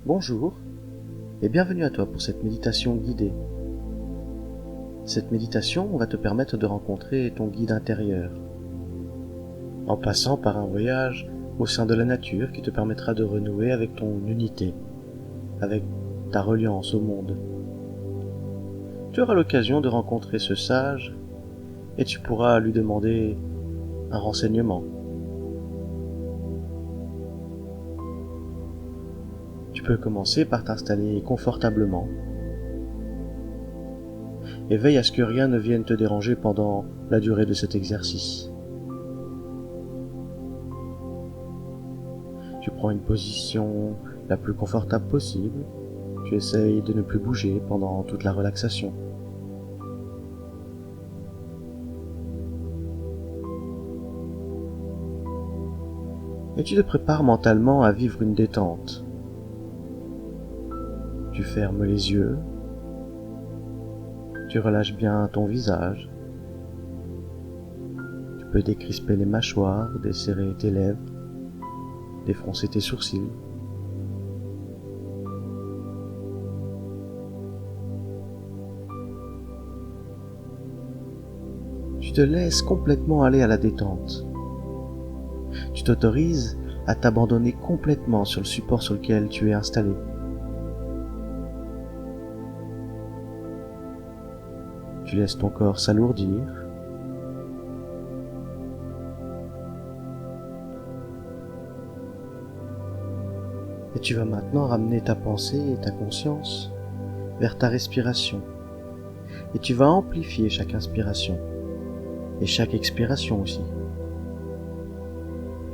Bonjour et bienvenue à toi pour cette méditation guidée. Cette méditation va te permettre de rencontrer ton guide intérieur, en passant par un voyage au sein de la nature qui te permettra de renouer avec ton unité, avec ta reliance au monde. Tu auras l'occasion de rencontrer ce sage et tu pourras lui demander un renseignement. Tu peux commencer par t'installer confortablement et veille à ce que rien ne vienne te déranger pendant la durée de cet exercice. Tu prends une position la plus confortable possible. Tu essayes de ne plus bouger pendant toute la relaxation. Et tu te prépares mentalement à vivre une détente. Tu fermes les yeux. Tu relâches bien ton visage. Tu peux décrisper les mâchoires, desserrer tes lèvres, défroncer tes sourcils. Tu te laisses complètement aller à la détente. Tu t'autorises à t'abandonner complètement sur le support sur lequel tu es installé. Tu laisses ton corps s'alourdir. Et tu vas maintenant ramener ta pensée et ta conscience vers ta respiration. Et tu vas amplifier chaque inspiration et chaque expiration aussi.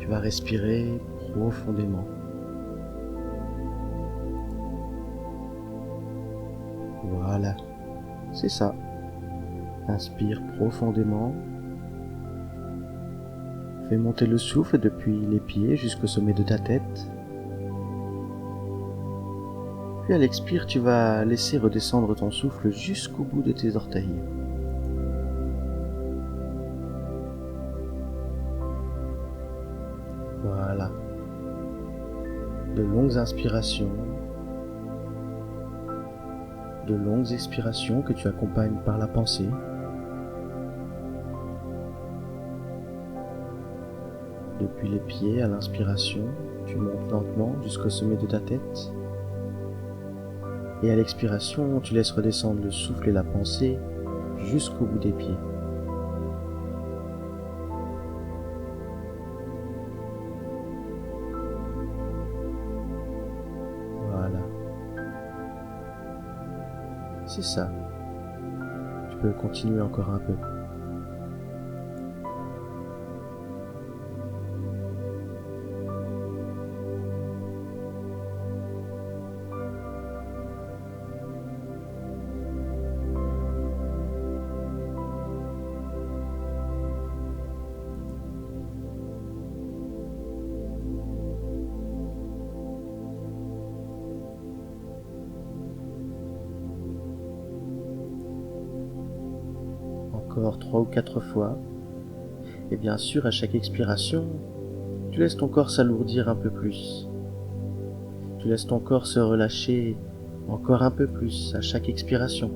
Tu vas respirer profondément. Voilà, c'est ça. Inspire profondément. Fais monter le souffle depuis les pieds jusqu'au sommet de ta tête. Puis à l'expire, tu vas laisser redescendre ton souffle jusqu'au bout de tes orteils. Voilà. De longues inspirations, de longues expirations que tu accompagnes par la pensée. Depuis les pieds à l'inspiration, tu montes lentement jusqu'au sommet de ta tête. Et à l'expiration, tu laisses redescendre le souffle et la pensée jusqu'au bout des pieds. Voilà. C'est ça. Tu peux continuer encore un peu. Encore 3 ou 4 fois. Et bien sûr, à chaque expiration, tu laisses ton corps s'alourdir un peu plus. Tu laisses ton corps se relâcher encore un peu plus à chaque expiration.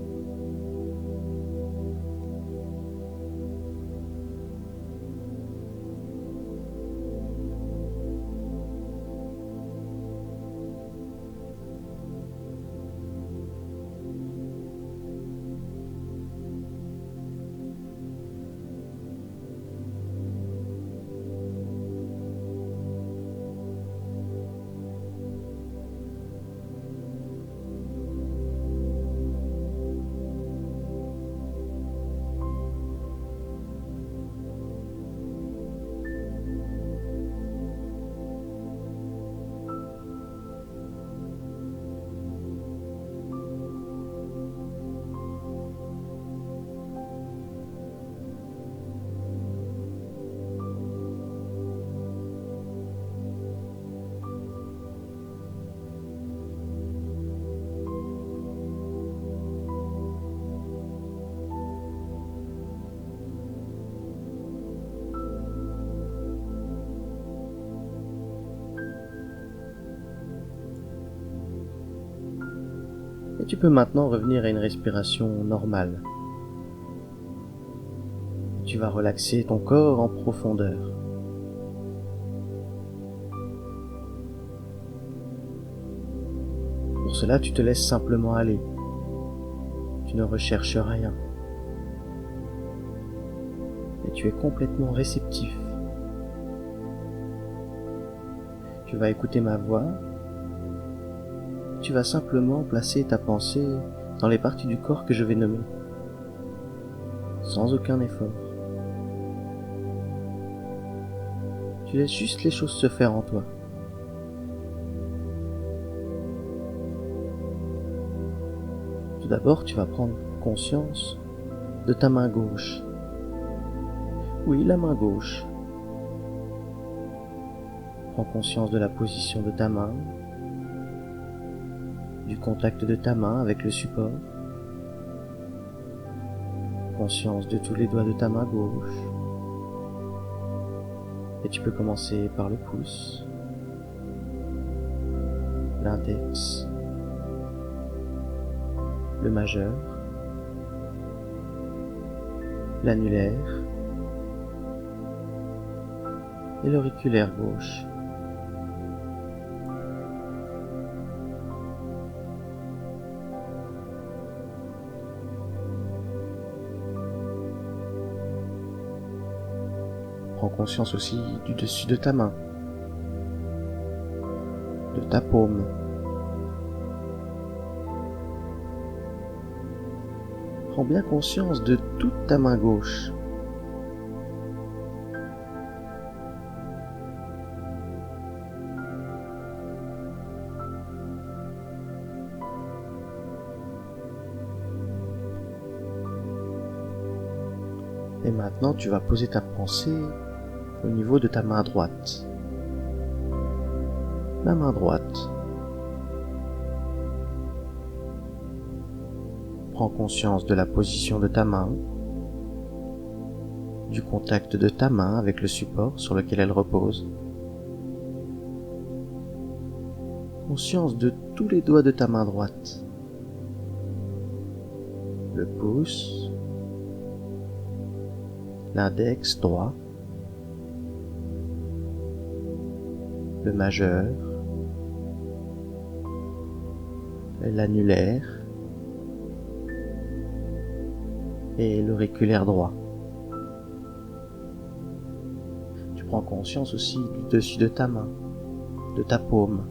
Et tu peux maintenant revenir à une respiration normale. Tu vas relaxer ton corps en profondeur. Pour cela, tu te laisses simplement aller. Tu ne recherches rien. Et tu es complètement réceptif. Tu vas écouter ma voix. Tu vas simplement placer ta pensée dans les parties du corps que je vais nommer, sans aucun effort. Tu laisses juste les choses se faire en toi. Tout d'abord, tu vas prendre conscience de ta main gauche. Oui, la main gauche. Prends conscience de la position de ta main, du contact de ta main avec le support. Conscience de tous les doigts de ta main gauche. Et tu peux commencer par le pouce, l'index, le majeur, l'annulaire et l'auriculaire gauche. Prends conscience aussi du dessus de ta main, de ta paume. Prends bien conscience de toute ta main gauche. Et maintenant, tu vas poser ta pensée au niveau de ta main droite. La main droite. Prends conscience de la position de ta main, du contact de ta main avec le support sur lequel elle repose. Conscience de tous les doigts de ta main droite. Le pouce, l'index droit, le majeur, l'annulaire et l'auriculaire droit. Tu prends conscience aussi du dessus de ta main, de ta paume.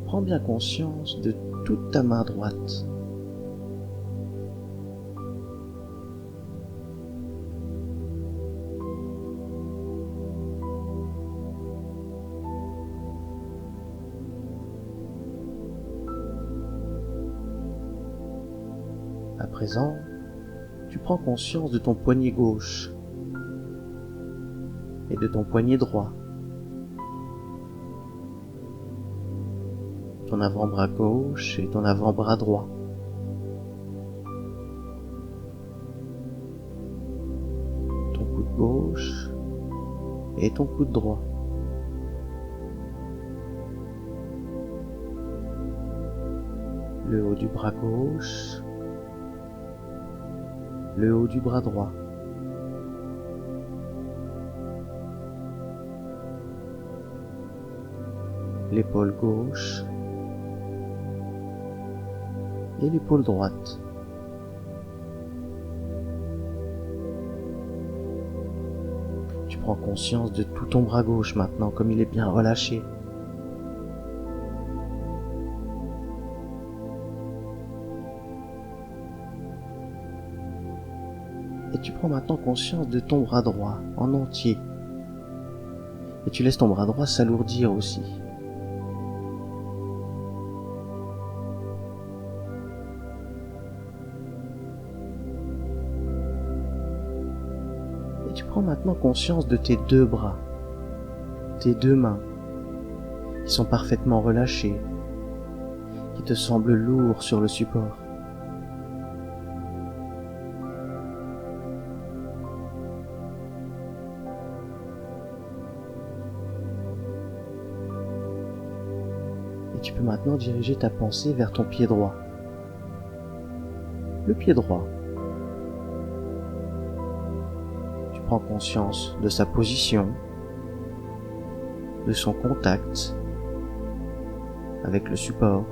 Prends bien conscience de toute ta main droite. À présent, tu prends conscience de ton poignet gauche et de ton poignet droit, ton avant-bras gauche et ton avant-bras droit. Ton coude gauche et ton coude droit. Le haut du bras gauche, le haut du bras droit. L'épaule gauche et l'épaule droite. Tu prends conscience de tout ton bras gauche maintenant, comme il est bien relâché. Et tu prends maintenant conscience de ton bras droit en entier. Et tu laisses ton bras droit s'alourdir aussi. Et tu prends maintenant conscience de tes deux bras, tes deux mains, qui sont parfaitement relâchées, qui te semblent lourds sur le support. tu peux maintenant diriger ta pensée vers ton pied droit. Le pied droit. Tu prends conscience de sa position, de son contact avec le support.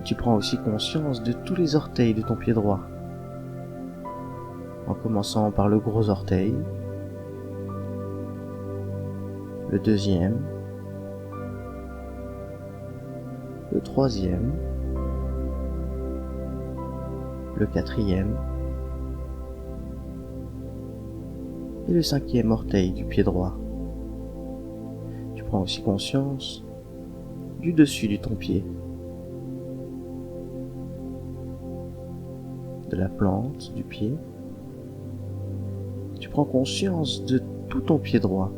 Tu prends aussi conscience de tous les orteils de ton pied droit, en commençant par le gros orteil, le deuxième, le troisième, le quatrième et le cinquième orteil du pied droit. Tu prends aussi conscience du dessus de ton pied, de la plante du pied. Tu prends conscience de tout ton pied droit.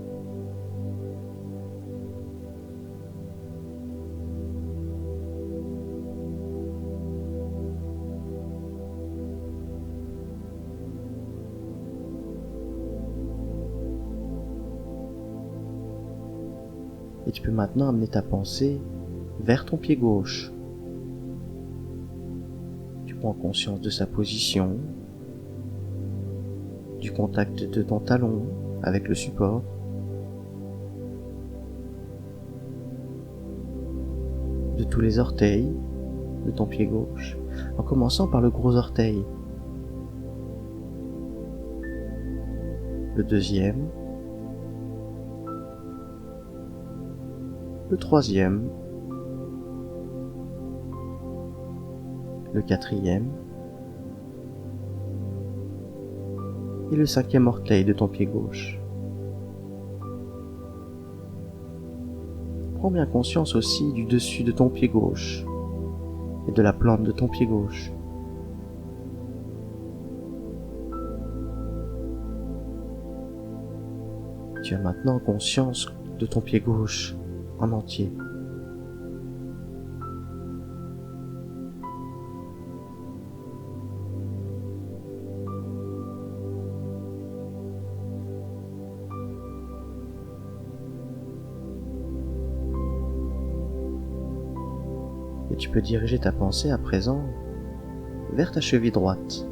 Et tu peux maintenant amener ta pensée vers ton pied gauche. Tu prends conscience de sa position, du contact de ton talon avec le support. De tous les orteils de ton pied gauche, en commençant par le gros orteil. Le deuxième, le troisième, le quatrième et le cinquième orteil de ton pied gauche. Prends bien conscience aussi du dessus de ton pied gauche et de la plante de ton pied gauche. Tu as maintenant conscience de ton pied gauche en entier. Et tu peux diriger ta pensée à présent vers ta cheville droite.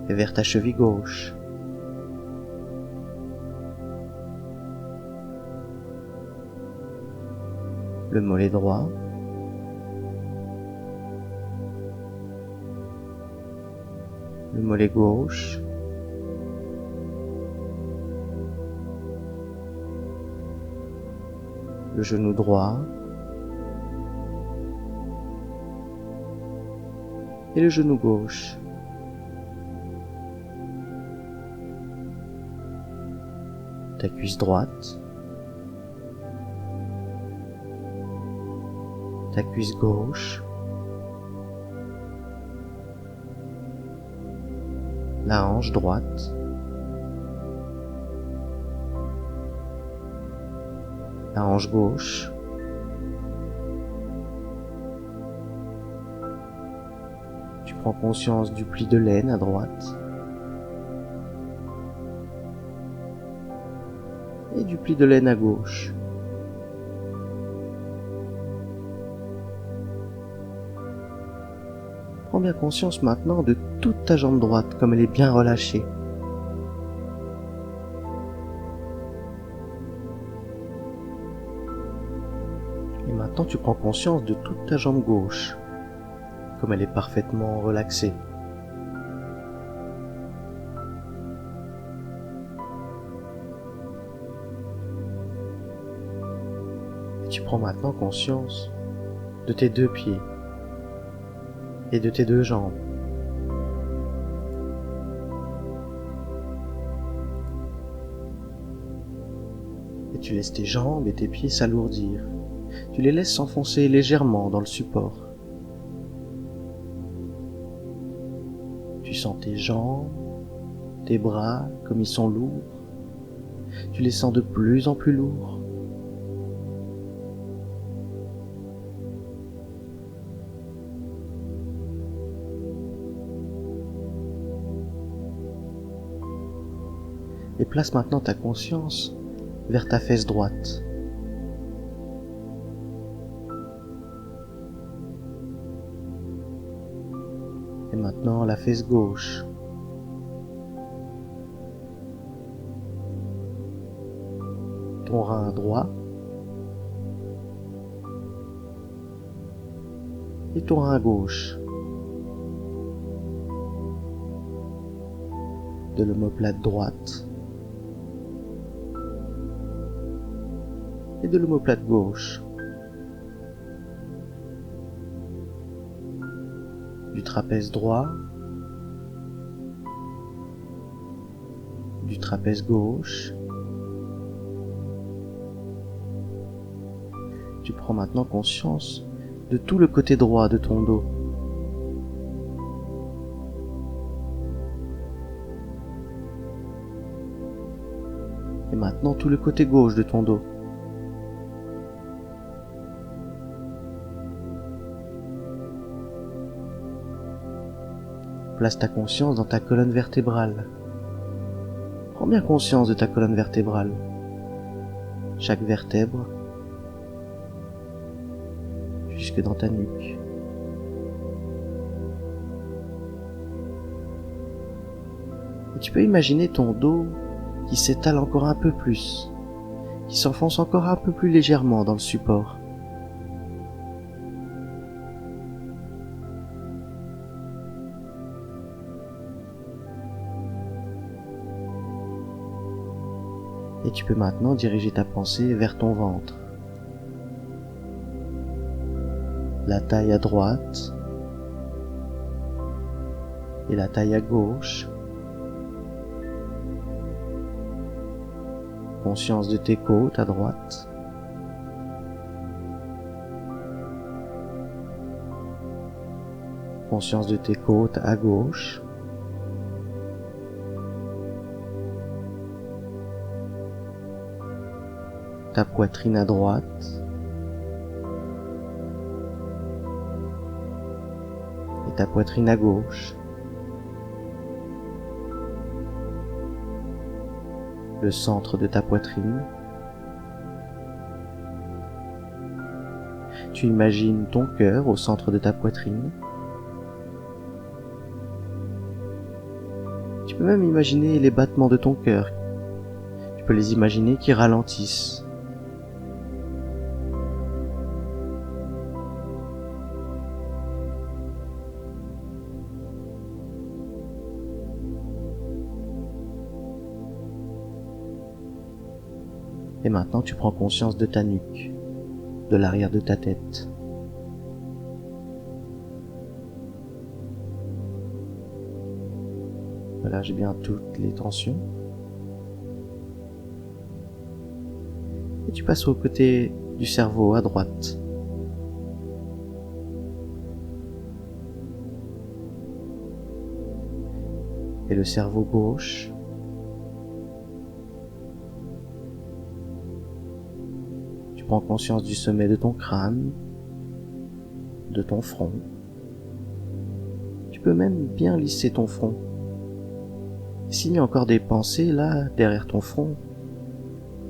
Et vers ta cheville gauche. Le mollet droit. Le mollet gauche. Le genou droit. Et le genou gauche. Ta cuisse droite, ta cuisse gauche, la hanche droite, la hanche gauche, tu prends conscience du pli de laine à droite, et du pli de laine à gauche. Prends bien conscience maintenant de toute ta jambe droite, comme elle est bien relâchée. Et maintenant tu prends conscience de toute ta jambe gauche, comme elle est parfaitement relaxée. Tu prends maintenant conscience de tes deux pieds et de tes deux jambes. Et tu laisses tes jambes et tes pieds s'alourdir. Tu les laisses s'enfoncer légèrement dans le support. Tu sens tes jambes, tes bras comme ils sont lourds. Tu les sens de plus en plus lourds. et place maintenant ta conscience vers ta fesse droite. Et maintenant la fesse gauche. Ton rein droit. Et ton rein gauche. De l'omoplate droite. Et de l'omoplate gauche. Du trapèze droit. Du trapèze gauche. Tu prends maintenant conscience de tout le côté droit de ton dos. Et maintenant tout le côté gauche de ton dos. Place ta conscience dans ta colonne vertébrale. Prends bien conscience de ta colonne vertébrale. Chaque vertèbre jusque dans ta nuque. Et tu peux imaginer ton dos qui s'étale encore un peu plus, qui s'enfonce encore un peu plus légèrement dans le support. Et tu peux maintenant diriger ta pensée vers ton ventre. La taille à droite et la taille à gauche. Conscience de tes côtes à droite. Conscience de tes côtes à gauche. Ta poitrine à droite. Et ta poitrine à gauche. Le centre de ta poitrine. Tu imagines ton cœur au centre de ta poitrine. Tu peux même imaginer les battements de ton cœur. Tu peux les imaginer qui ralentissent. Et maintenant, tu prends conscience de ta nuque, de l'arrière de ta tête. Relâche bien toutes les tensions. Et tu passes au côté du cerveau à droite. Et le cerveau gauche. Prends conscience du sommet de ton crâne, de ton front. Tu peux même bien lisser ton front. S'il y a encore des pensées là, derrière ton front,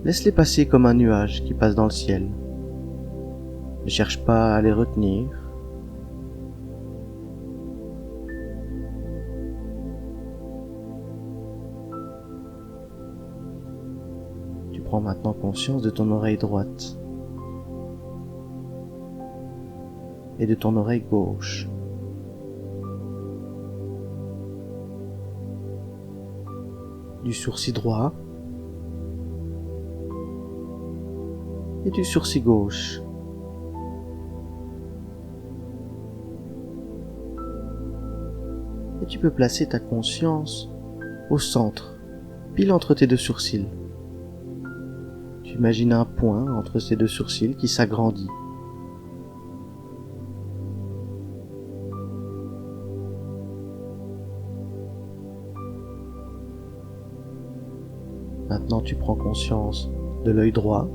laisse-les passer comme un nuage qui passe dans le ciel. Ne cherche pas à les retenir. Tu prends maintenant conscience de ton oreille droite. Et de ton oreille gauche. Du sourcil droit et du sourcil gauche. Et tu peux placer ta conscience au centre, pile entre tes deux sourcils. Tu imagines un point entre ces deux sourcils qui s'agrandit. Maintenant, tu prends conscience de l'œil droit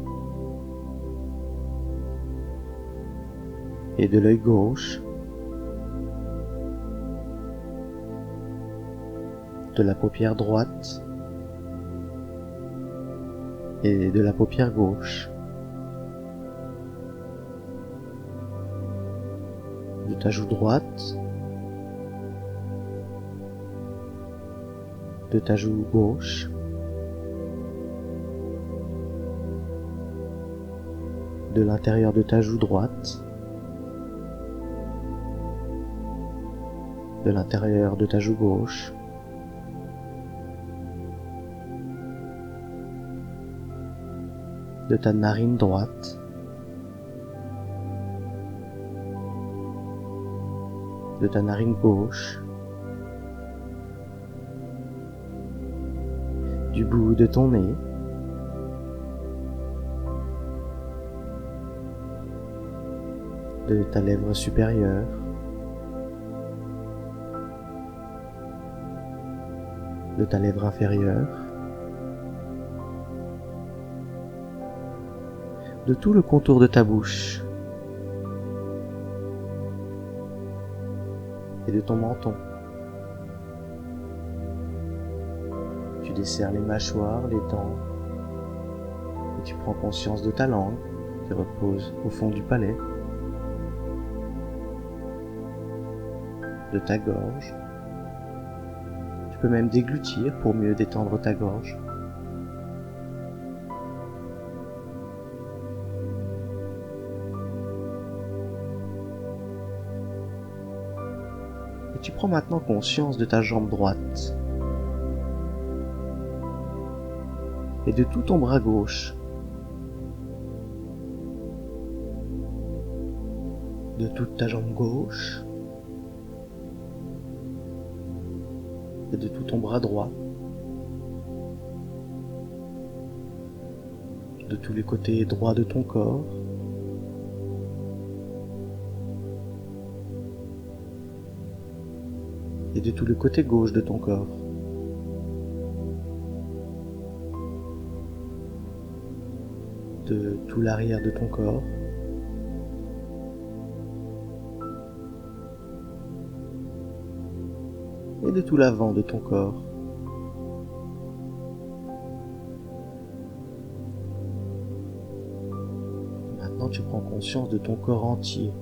et de l'œil gauche, de la paupière droite et de la paupière gauche, de ta joue droite, de ta joue gauche, de l'intérieur de ta joue droite, de l'intérieur de ta joue gauche, de ta narine droite, de ta narine gauche, du bout de ton nez, de ta lèvre supérieure, de ta lèvre inférieure, de tout le contour de ta bouche et de ton menton. Tu desserres les mâchoires, les dents, et tu prends conscience de ta langue qui repose au fond du palais, de ta gorge. Tu peux même déglutir pour mieux détendre ta gorge. Et tu prends maintenant conscience de ta jambe droite et de tout ton bras gauche, de toute ta jambe gauche et de tout ton bras droit, de tous les côtés droits de ton corps, et de tout le côté gauche de ton corps. De tout l'arrière de ton corps, et de tout l'avant de ton corps. Maintenant, tu prends conscience de ton corps entier,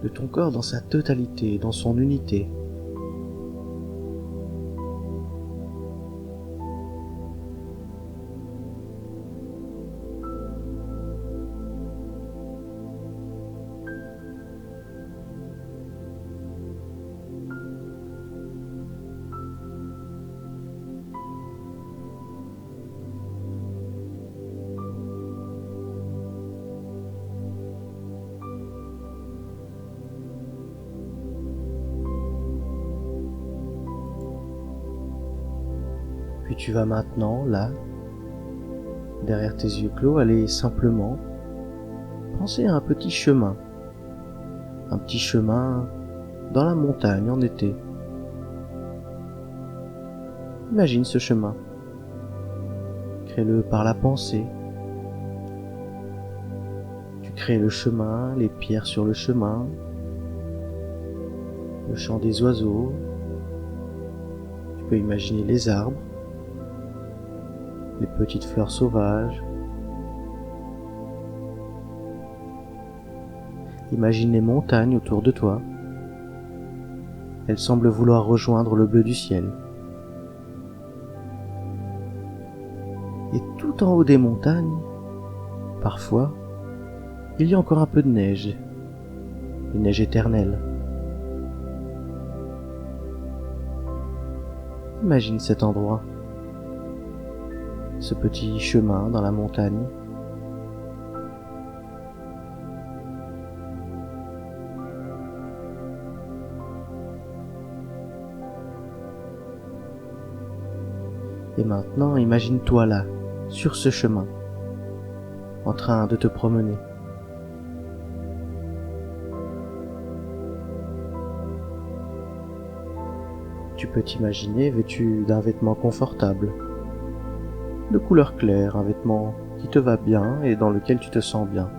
de ton corps dans sa totalité, dans son unité. Puis tu vas maintenant, là, derrière tes yeux clos, aller simplement penser à un petit chemin dans la montagne en été. Imagine ce chemin, crée-le par la pensée. Tu crées le chemin, les pierres sur le chemin, le chant des oiseaux. Tu peux imaginer les arbres, les petites fleurs sauvages. Imagine les montagnes autour de toi. Elles semblent vouloir rejoindre le bleu du ciel. Et tout en haut des montagnes, parfois, il y a encore un peu de neige, une neige éternelle. Imagine cet endroit, ce petit chemin dans la montagne. Et maintenant, imagine-toi là, sur ce chemin, en train de te promener. Tu peux t'imaginer vêtu d'un vêtement confortable, de couleur claire, un vêtement qui te va bien et dans lequel tu te sens bien.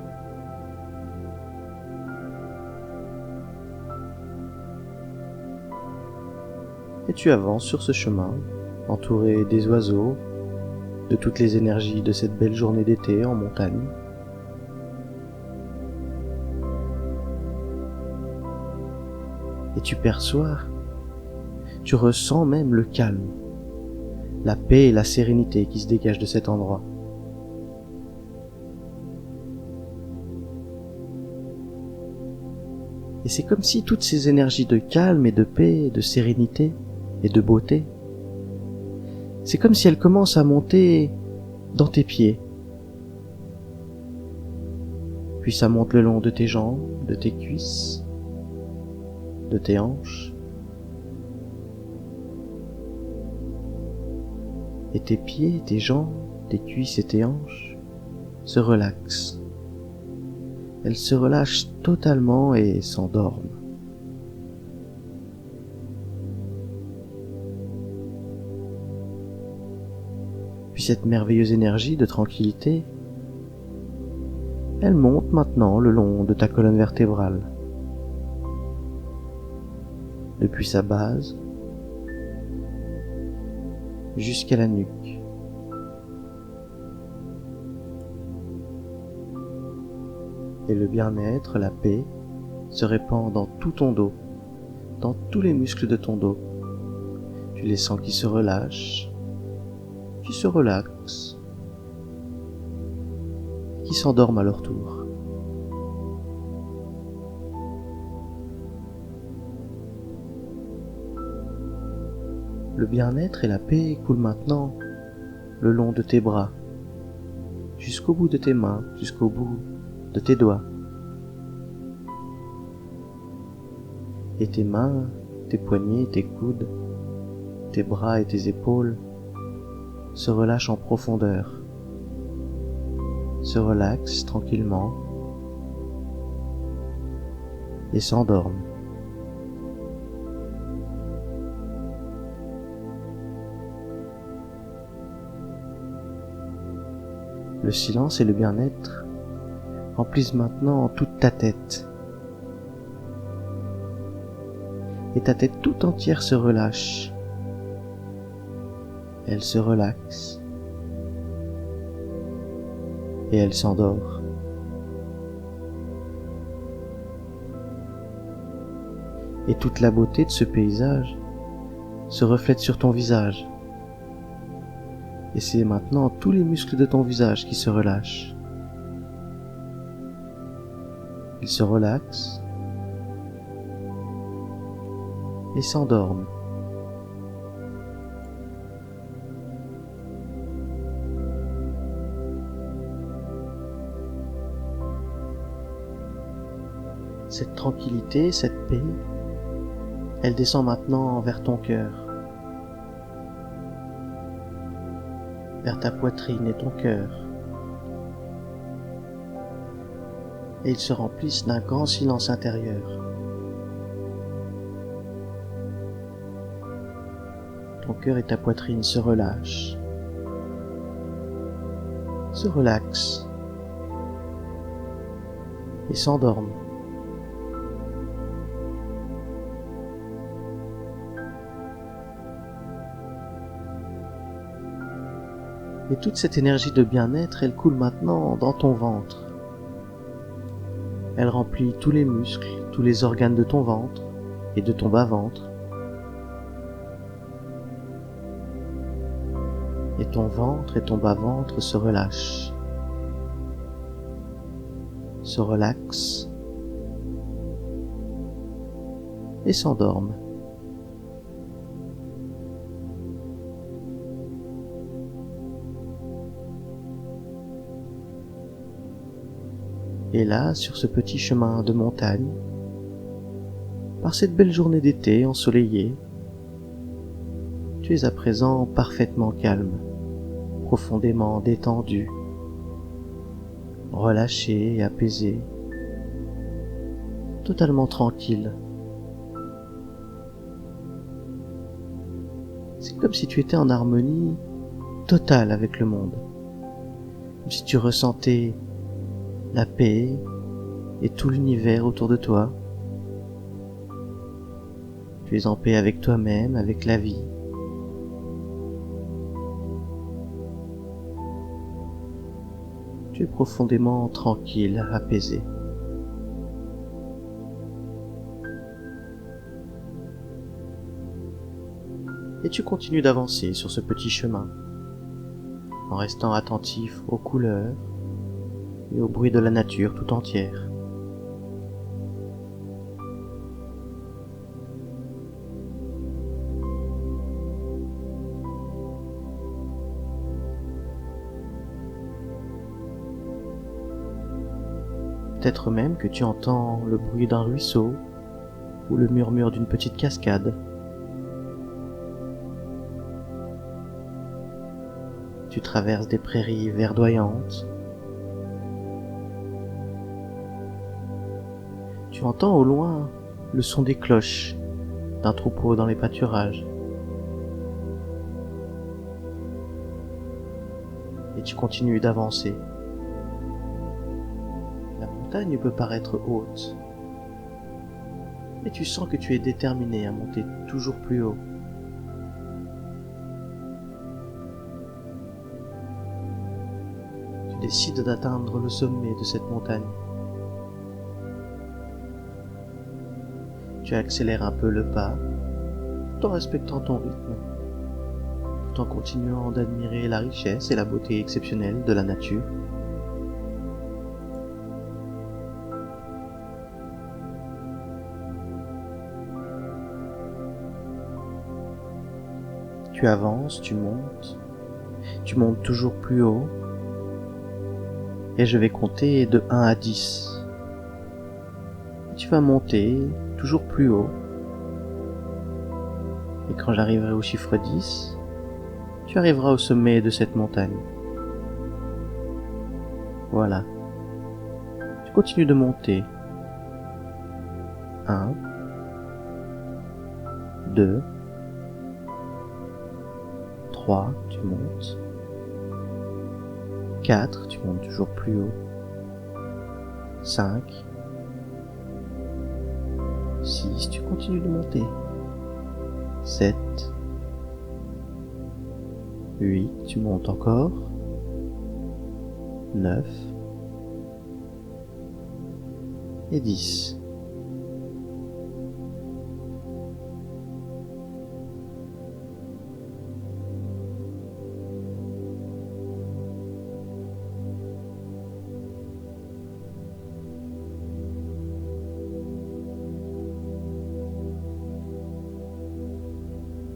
Et tu avances sur ce chemin, entouré des oiseaux, de toutes les énergies de cette belle journée d'été en montagne. Et tu perçois, tu ressens même le calme, la paix et la sérénité qui se dégagent de cet endroit. Et c'est comme si toutes ces énergies de calme et de paix, de sérénité et de beauté, c'est comme si elles commencent à monter dans tes pieds. Puis ça monte le long de tes jambes, de tes cuisses, de tes hanches. Et tes pieds, tes jambes, tes cuisses et tes hanches se relaxent. Elles se relâchent totalement et s'endorment. Puis cette merveilleuse énergie de tranquillité, elle monte maintenant le long de ta colonne vertébrale. Depuis sa base jusqu'à la nuque. Et le bien-être, la paix, se répand dans tout ton dos, dans tous les muscles de ton dos. Tu les sens qui se relâchent, qui se relaxent, qui s'endorment à leur tour. Le bien-être et la paix coulent maintenant le long de tes bras, jusqu'au bout de tes mains, jusqu'au bout de tes doigts. Et tes mains, tes poignets, tes coudes, tes bras et tes épaules se relâchent en profondeur, se relaxent tranquillement et s'endorment. Le silence et le bien-être remplissent maintenant toute ta tête. Et ta tête tout entière se relâche. Elle se relaxe. Et elle s'endort. Et toute la beauté de ce paysage se reflète sur ton visage. Et c'est maintenant tous les muscles de ton visage qui se relâchent. Ils se relaxent et s'endorment. Cette tranquillité, cette paix, elle descend maintenant vers ton cœur, vers ta poitrine et ton cœur. Et ils se remplissent d'un grand silence intérieur. Ton cœur et ta poitrine se relâchent, se relaxent et s'endorment. Et toute cette énergie de bien-être, elle coule maintenant dans ton ventre. Elle remplit tous les muscles, tous les organes de ton ventre et de ton bas-ventre. Et ton ventre et ton bas-ventre se relâchent, se relaxent et s'endorment. Et là, sur ce petit chemin de montagne, par cette belle journée d'été ensoleillée, tu es à présent parfaitement calme, profondément détendu, relâché et apaisé, totalement tranquille. C'est comme si tu étais en harmonie totale avec le monde, comme si tu ressentais la paix et tout l'univers autour de toi. Tu es en paix avec toi-même, avec la vie. Tu es profondément tranquille, apaisé. Et tu continues d'avancer sur ce petit chemin, en restant attentif aux couleurs et au bruit de la nature tout entière. Peut-être même que tu entends le bruit d'un ruisseau ou le murmure d'une petite cascade. Tu traverses des prairies verdoyantes. Tu entends au loin le son des cloches d'un troupeau dans les pâturages. Et tu continues d'avancer. La montagne peut paraître haute, mais tu sens que tu es déterminé à monter toujours plus haut. Tu décides d'atteindre le sommet de cette montagne. Tu accélères un peu le pas, tout en respectant ton rythme, tout en continuant d'admirer la richesse et la beauté exceptionnelle de la nature. Tu avances, tu montes toujours plus haut, et je vais compter de 1 à 10. Et tu vas monter toujours plus haut, et quand j'arriverai au chiffre 10, tu arriveras au sommet de cette montagne. Voilà. Tu continues de monter. 1, 2, 3, tu montes. 4, tu montes toujours plus haut. 5, 6, tu continues de monter. 7, 8, tu montes encore. 9 et 10.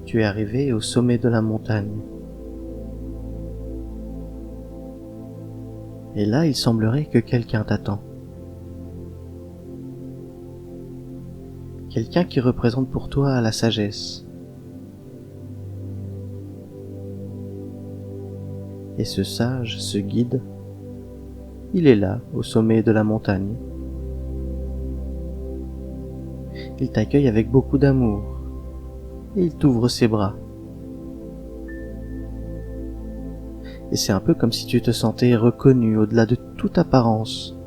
Tu es arrivé au sommet de la montagne. Et là, il semblerait que quelqu'un t'attend. Quelqu'un qui représente pour toi la sagesse. Et ce sage, ce guide, il est là, au sommet de la montagne. Il t'accueille avec beaucoup d'amour. Et il t'ouvre ses bras. Et c'est un peu comme si tu te sentais reconnu au-delà de toute apparence.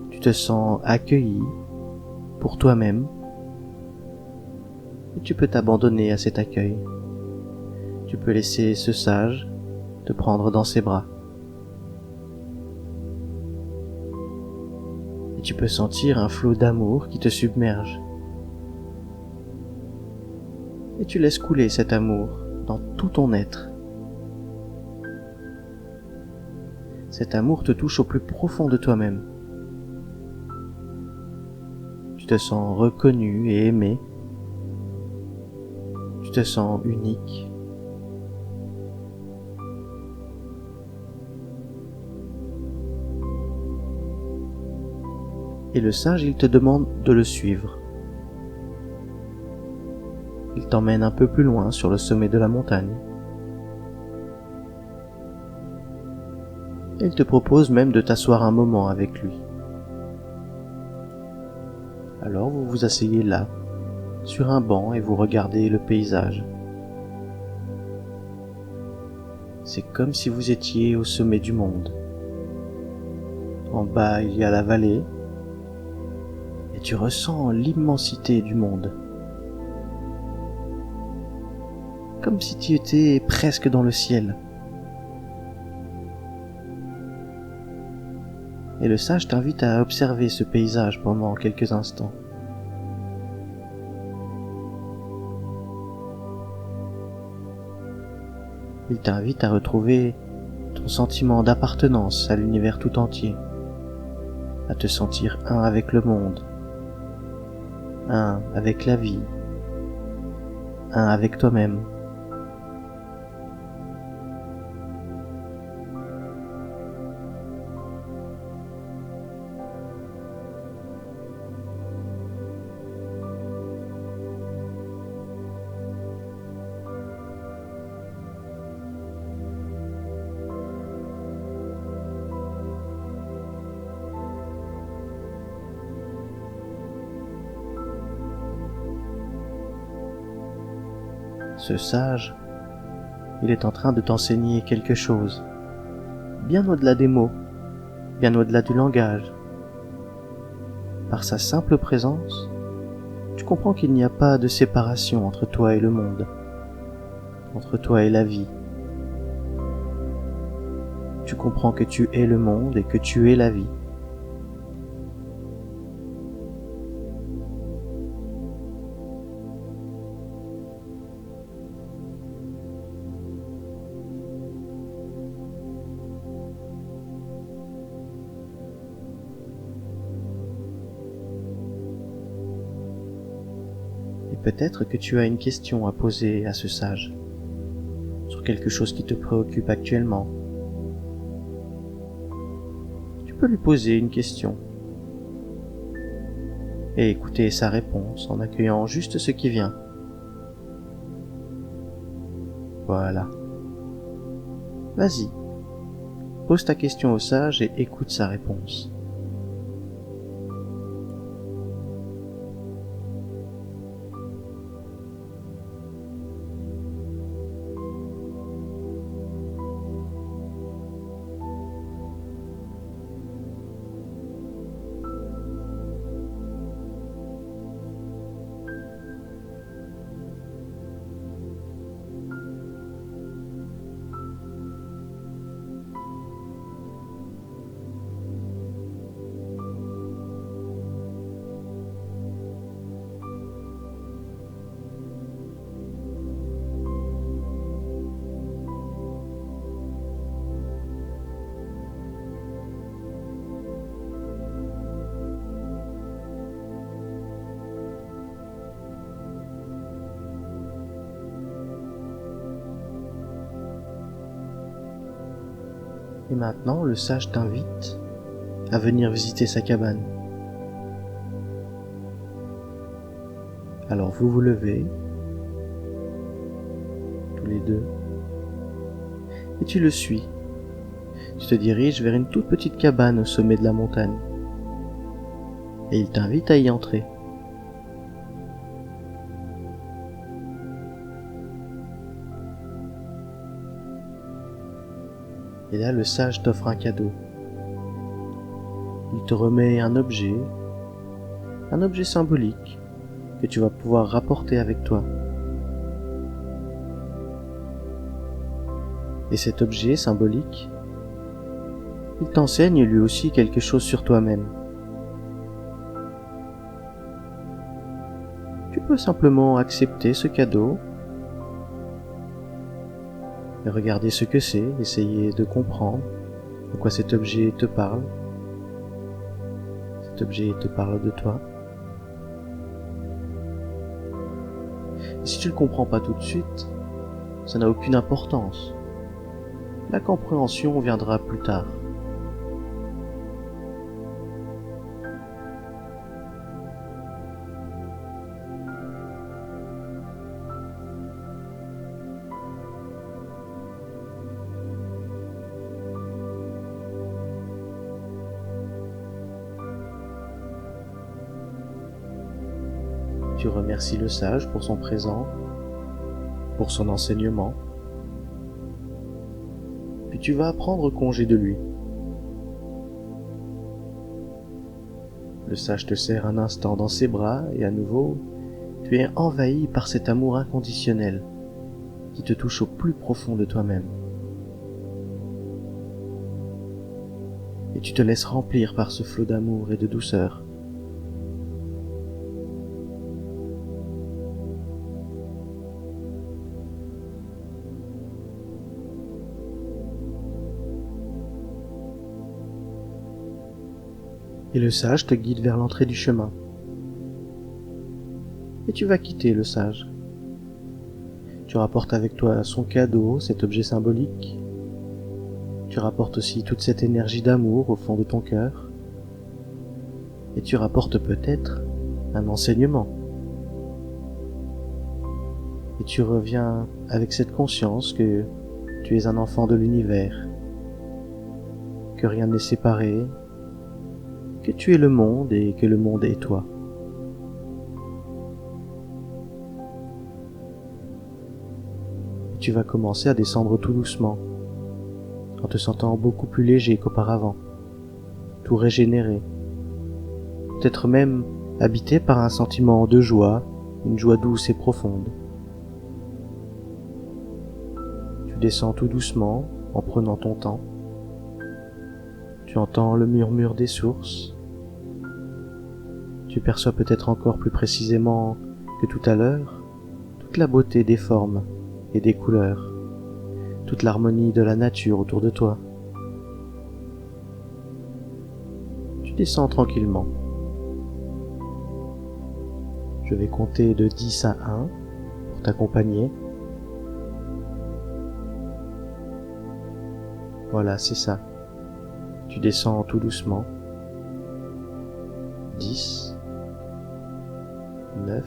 Tu te sens accueilli pour toi-même. Et tu peux t'abandonner à cet accueil. Tu peux laisser ce sage te prendre dans ses bras. Et tu peux sentir un flot d'amour qui te submerge. Et tu laisses couler cet amour dans tout ton être. Cet amour te touche au plus profond de toi-même. Tu te sens reconnu et aimé. Tu te sens unique. Et le sage, il te demande de le suivre. Il t'emmène un peu plus loin sur le sommet de la montagne. Il te propose même de t'asseoir un moment avec lui. Alors vous vous asseyez là, sur un banc, et vous regardez le paysage. C'est comme si vous étiez au sommet du monde. En bas, il y a la vallée, et tu ressens l'immensité du monde. Comme si tu étais presque dans le ciel. Et le sage t'invite à observer ce paysage pendant quelques instants. Il t'invite à retrouver ton sentiment d'appartenance à l'univers tout entier, à te sentir un avec le monde, un avec la vie, un avec toi-même. Ce sage, il est en train de t'enseigner quelque chose, bien au-delà des mots, bien au-delà du langage. Par sa simple présence, tu comprends qu'il n'y a pas de séparation entre toi et le monde, entre toi et la vie. Tu comprends que tu es le monde et que tu es la vie. Et peut-être que tu as une question à poser à ce sage, sur quelque chose qui te préoccupe actuellement. Tu peux lui poser une question et écouter sa réponse en accueillant juste ce qui vient. Voilà. Vas-y, pose ta question au sage et écoute sa réponse. Et maintenant, le sage t'invite à venir visiter sa cabane. Alors vous vous levez, tous les deux, et tu le suis. Tu te diriges vers une toute petite cabane au sommet de la montagne. Et il t'invite à y entrer. Et là, le sage t'offre un cadeau. Il te remet un objet symbolique que tu vas pouvoir rapporter avec toi. Et cet objet symbolique, il t'enseigne lui aussi quelque chose sur toi-même. Tu peux simplement accepter ce cadeau et regarder ce que c'est, essayer de comprendre de quoi cet objet te parle. Cet objet te parle de toi. Et si tu ne le comprends pas tout de suite, ça n'a aucune importance. La compréhension viendra plus tard. Tu remercies le sage pour son présent, pour son enseignement, puis tu vas prendre congé de lui. Le sage te serre un instant dans ses bras et à nouveau, tu es envahi par cet amour inconditionnel qui te touche au plus profond de toi-même. et tu te laisses remplir par ce flot d'amour et de douceur. Et le sage te guide vers l'entrée du chemin. Et tu vas quitter le sage. Tu rapportes avec toi son cadeau, cet objet symbolique. Tu rapportes aussi toute cette énergie d'amour au fond de ton cœur. Et tu rapportes peut-être un enseignement. Et tu reviens avec cette conscience que tu es un enfant de l'univers, que rien n'est séparé, que tu es le monde et que le monde est toi. Et tu vas commencer à descendre tout doucement, en te sentant beaucoup plus léger qu'auparavant, tout régénéré, peut-être même habité par un sentiment de joie, une joie douce et profonde. Tu descends tout doucement en prenant ton temps. Tu entends le murmure des sources. Tu perçois peut-être encore plus précisément que tout à l'heure toute la beauté des formes et des couleurs, toute l'harmonie de la nature autour de toi. Tu descends tranquillement. Je vais compter de 10 à 1 pour t'accompagner. Voilà, c'est ça. Tu descends tout doucement. 10, 9,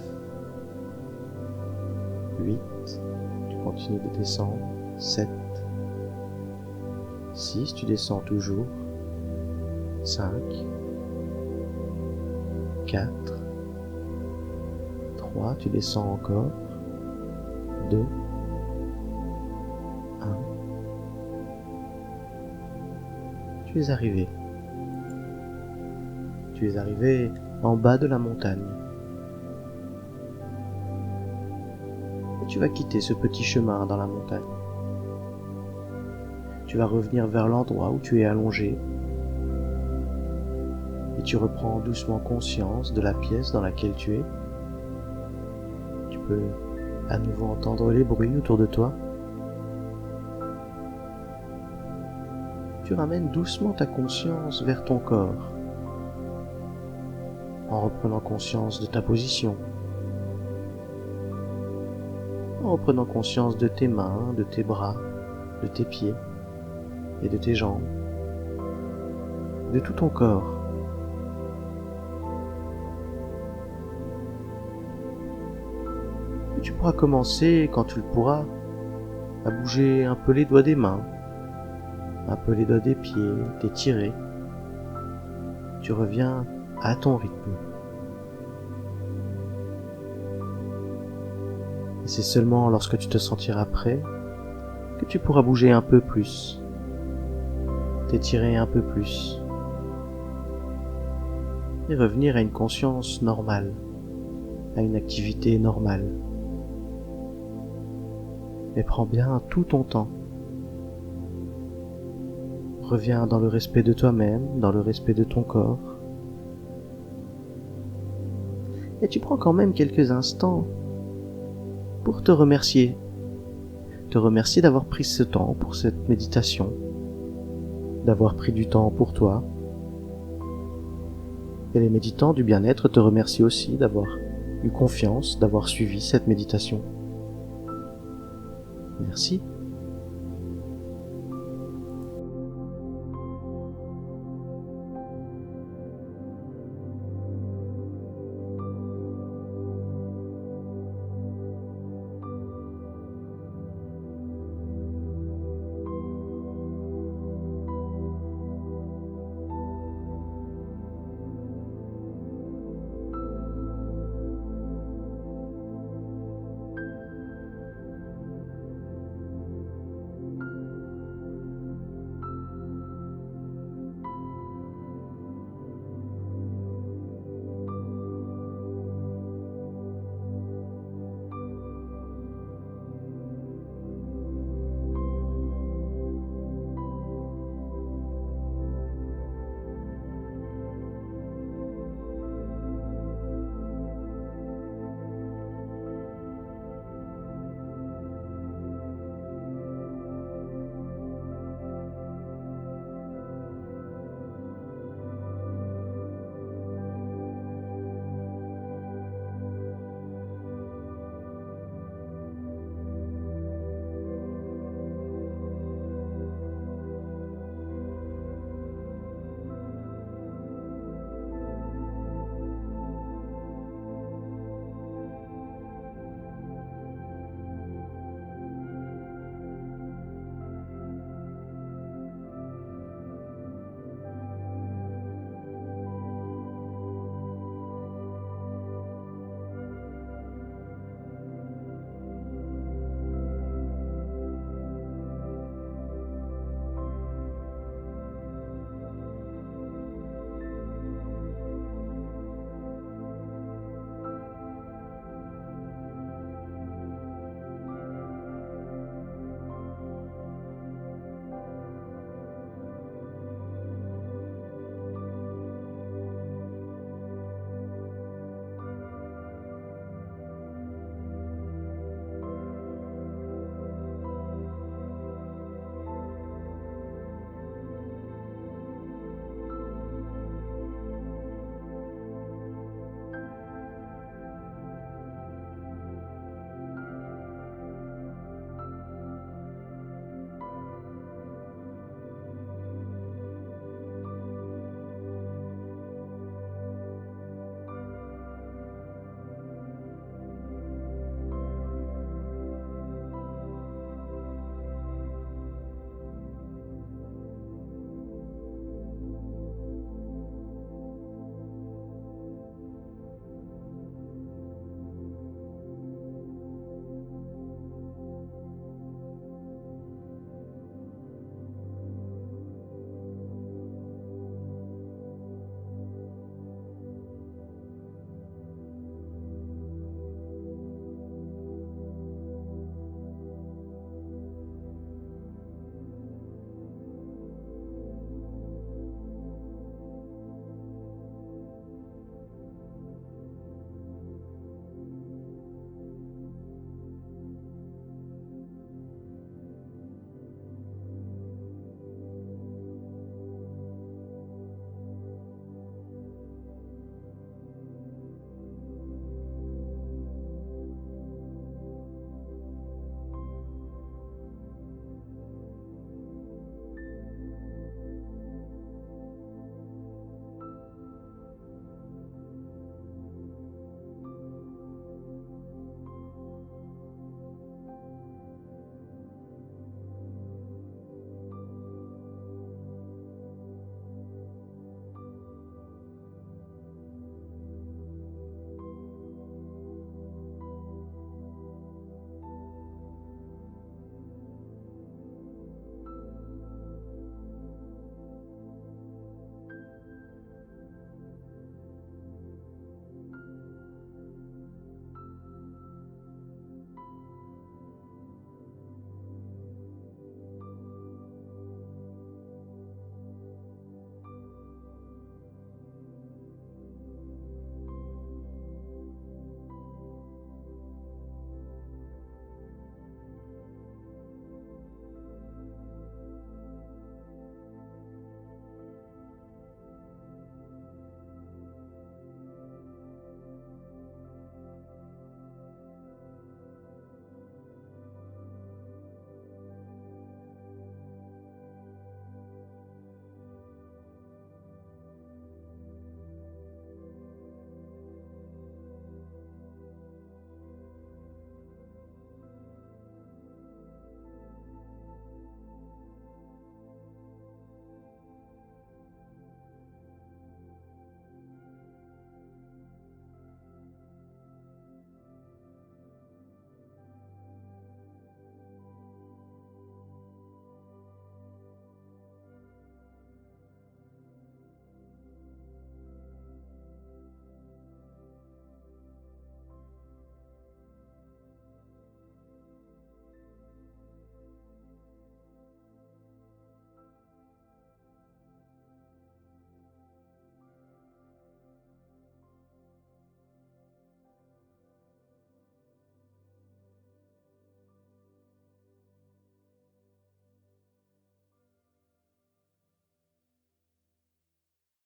8, tu continues de descendre, 7, 6, tu descends toujours, 5, 4, 3, tu descends encore, 2, 1, tu es arrivé. Tu es arrivé en bas de la montagne. Et tu vas quitter ce petit chemin dans la montagne. Tu vas revenir vers l'endroit où tu es allongé. Et tu reprends doucement conscience de la pièce dans laquelle tu es. Tu peux à nouveau entendre les bruits autour de toi. Tu ramènes doucement ta conscience vers ton corps, en reprenant conscience de ta position, en reprenant conscience de tes mains, de tes bras, de tes pieds et de tes jambes, de tout ton corps. Et tu pourras commencer, quand tu le pourras, à bouger un peu les doigts des mains, un peu les doigts des pieds, t'étirer. Tu reviens à ton rythme. Et c'est seulement lorsque tu te sentiras prêt que tu pourras bouger un peu plus, t'étirer un peu plus, et revenir à une conscience normale, à une activité normale. Mais prends bien tout ton temps. Reviens dans le respect de toi-même, dans le respect de ton corps. Et tu prends quand même quelques instants pour te remercier. Te remercier d'avoir pris ce temps pour cette méditation, d'avoir pris du temps pour toi. Et les méditants du bien-être te remercient aussi d'avoir eu confiance, d'avoir suivi cette méditation. Merci.